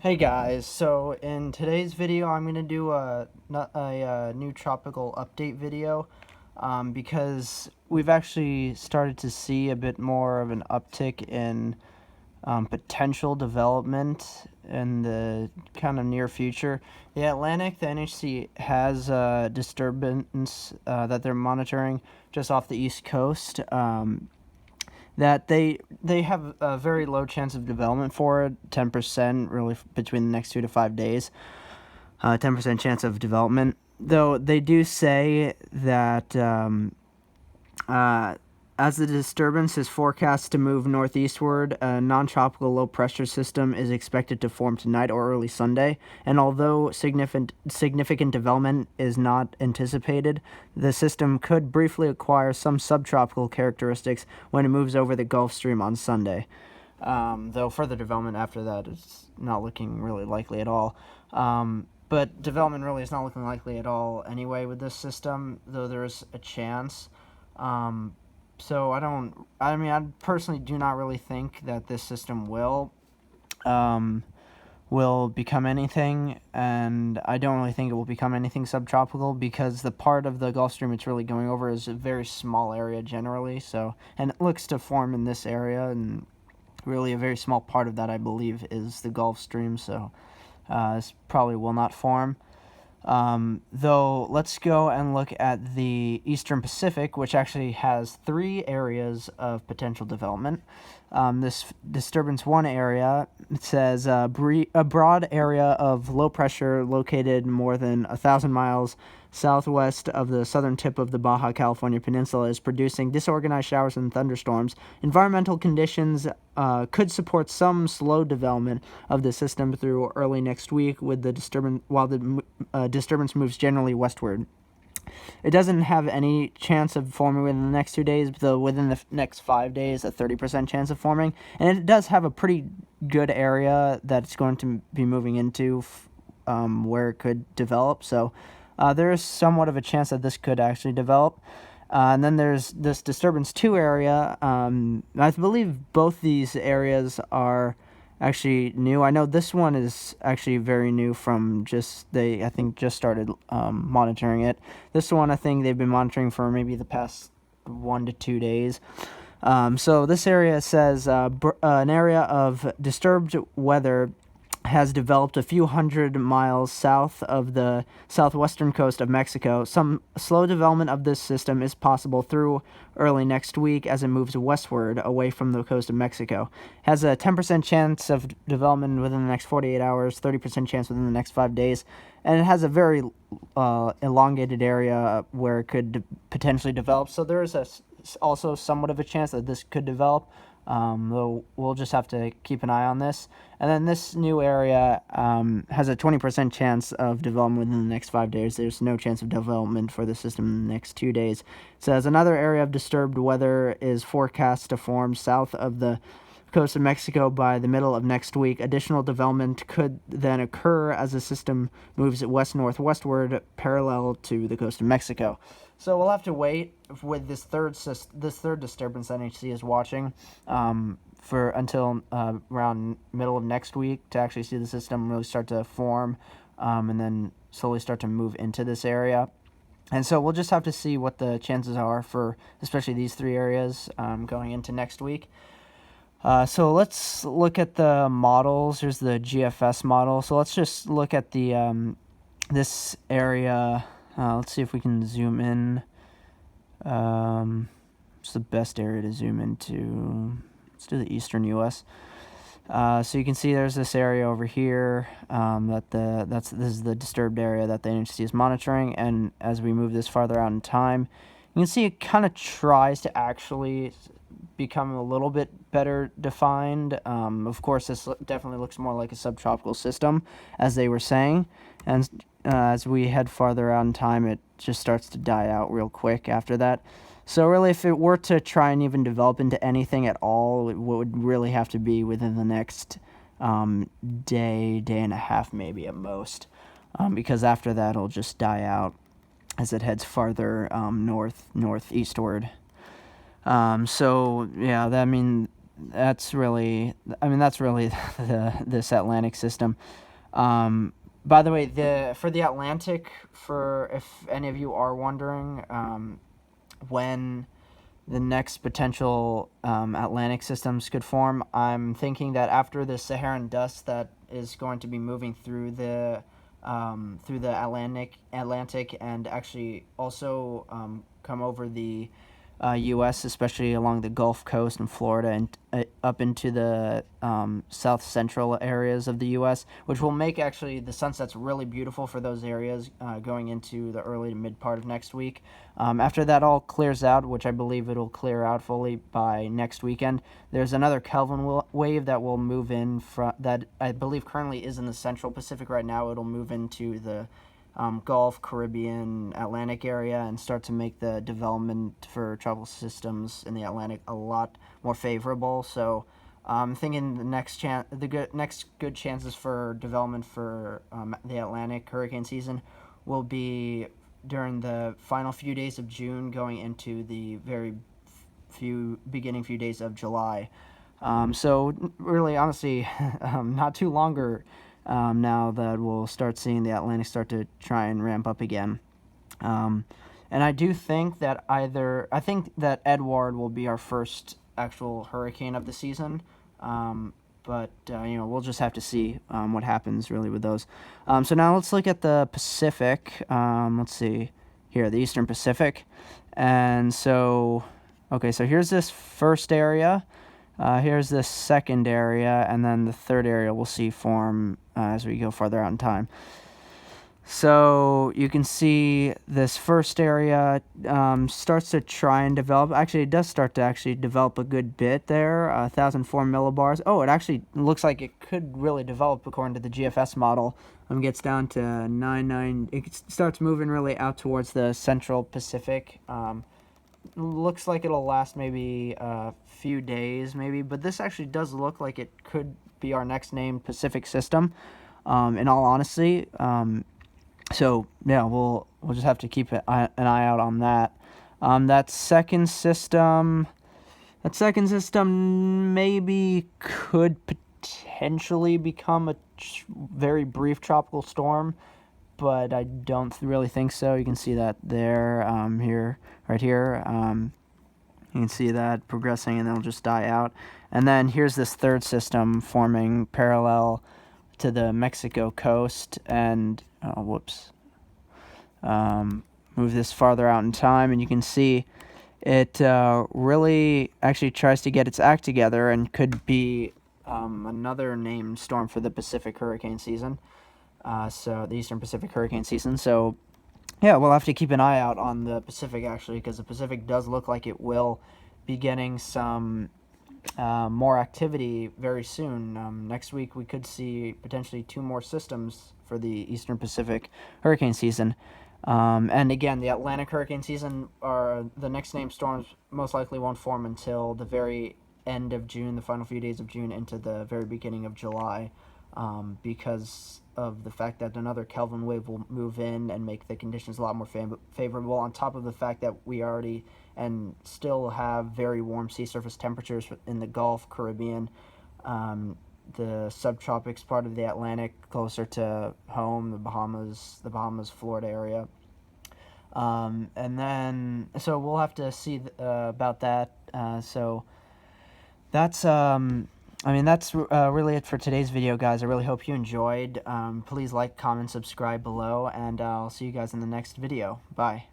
Hey guys, so in today's video I'm going to do a new tropical update video because we've actually started to see a bit more of an uptick in potential development in the kind of near future. The Atlantic, the NHC has a disturbance that they're monitoring just off the east coast. That they have a very low chance of development for it, 10% really between the next 2 to 5 days, 10% chance of development. Though they do say that as the disturbance is forecast to move northeastward, a non-tropical low-pressure system is expected to form tonight or early Sunday, and although significant development is not anticipated, the system could briefly acquire some subtropical characteristics when it moves over the Gulf Stream on Sunday. Though further development after that is not looking really likely at all. But development really is not looking likely at all anyway with this system, though there is a chance. So I personally do not really think that this system will become anything, and I don't really think it will become anything subtropical because the part of the Gulf Stream it's really going over is a very small area generally, so, and it looks to form in this area, and really a very small part of that I believe is the Gulf Stream, so this probably will not form. Though, let's go and look at the Eastern Pacific, which actually has 3 areas of potential development. This disturbance 1 area, it says a broad area of low pressure located more than 1,000 miles southwest of the southern tip of the Baja California Peninsula is producing disorganized showers and thunderstorms. Environmental conditions could support some slow development of the system through early next week, with the disturbance while the disturbance moves generally westward. It doesn't have any chance of forming within the next 2 days, though within the next 5 days, a 30% chance of forming. And it does have a pretty good area that it's going to be moving into where it could develop. So there is somewhat of a chance that this could actually develop. And then there's this disturbance 2 area. I believe both these areas are actually new. I know this one is actually very new from I think just started monitoring it. This one I think they've been monitoring for maybe the past 1 to 2 days. So this area says an area of disturbed weather has developed a few hundred miles south of the southwestern coast of Mexico. Some slow development of this system is possible through early next week as it moves westward away from the coast of Mexico. Has a 10% chance of development within the next 48 hours, 30% chance within the next 5 days, and it has a very elongated area where it could potentially develop. So there is also somewhat of a chance that this could develop. Though we'll just have to keep an eye on this. And then this new area has a 20% chance of development within the next 5 days. There's no chance of development for the system in the next 2 days. It says another area of disturbed weather is forecast to form south of the coast of Mexico by the middle of next week. Additional development could then occur as the system moves west-northwestward parallel to the coast of Mexico. So we'll have to wait with this third disturbance NHC is watching for until around middle of next week to actually see the system really start to form and then slowly start to move into this area. And so we'll just have to see what the chances are for especially these 3 areas going into next week. So let's look at the models. Here's the GFS model. So let's just look at the this area. Let's see if we can zoom in. It's the best area to zoom into. Let's do the eastern U.S. So you can see there's this area over here this is the disturbed area that the NHC is monitoring, and as we move this farther out in time, you can see it kind of tries to actually become a little bit better defined. Of course, this definitely looks more like a subtropical system, as they were saying, and as we head farther out in time, it just starts to die out real quick after that. So really, if it were to try and even develop into anything at all, it would really have to be within the next day and a half maybe at most, because after that it'll just die out as it heads farther northeastward. So yeah, that's really this Atlantic system. By the way, for the Atlantic, for if any of you are wondering, when the next potential Atlantic systems could form, I'm thinking that after the Saharan dust that is going to be moving through the Atlantic, and actually also come over the U.S., especially along the Gulf Coast and Florida, and up into the south central areas of the U.S., which will make actually the sunsets really beautiful for those areas going into the early to mid part of next week. After that all clears out, which I believe it'll clear out fully by next weekend, there's another Kelvin wave that will move in that I believe currently is in the Central Pacific right now. It'll move into the Gulf, Caribbean, Atlantic area, and start to make the development for tropical systems in the Atlantic a lot more favorable. So I'm thinking the next good chances for development for the Atlantic hurricane season will be during the final few days of June, going into the beginning few days of July. So really, honestly, not too longer now that we'll start seeing the Atlantic start to try and ramp up again. And I do think that Edward will be our first actual hurricane of the season. But we'll just have to see what happens really with those. So now let's look at the Pacific. Let's see here, the Eastern Pacific. And so, okay, so here's this first area. Here's the second area, and then the third area we'll see form as we go farther out in time. So you can see this first area starts to try and develop. Actually, it does start to actually develop a good bit there, 1,004 millibars. Oh, it actually looks like it could really develop according to the GFS model. Gets down to 99. It starts moving really out towards the Central Pacific. Looks like it'll last maybe a few days, maybe. But this actually does look like it could be our next named Pacific system, in all honesty. So yeah, we'll just have to keep an eye out on that. That second system maybe could potentially become a very brief tropical storm, but I don't really think so. You can see that there, right here. You can see that progressing, and then it'll just die out. And then here's this third system forming parallel to the Mexico coast, and move this farther out in time, and you can see it really actually tries to get its act together and could be another named storm for the Pacific hurricane season. So the Eastern Pacific hurricane season. So yeah, we'll have to keep an eye out on the Pacific, actually, because the Pacific does look like it will be getting some more activity very soon. Next week, we could see potentially 2 more systems for the Eastern Pacific hurricane season. And again, the Atlantic hurricane season, or the next named storms, most likely won't form until the very end of June, the final few days of June, into the very beginning of July, because of the fact that another Kelvin wave will move in and make the conditions a lot more favorable, on top of the fact that we already and still have very warm sea surface temperatures in the Gulf, Caribbean, the subtropics part of the Atlantic closer to home, the Bahamas, Florida area. And then, so we'll have to see about that. So that's that's really it for today's video, guys. I really hope you enjoyed. Please like, comment, subscribe below, and I'll see you guys in the next video. Bye.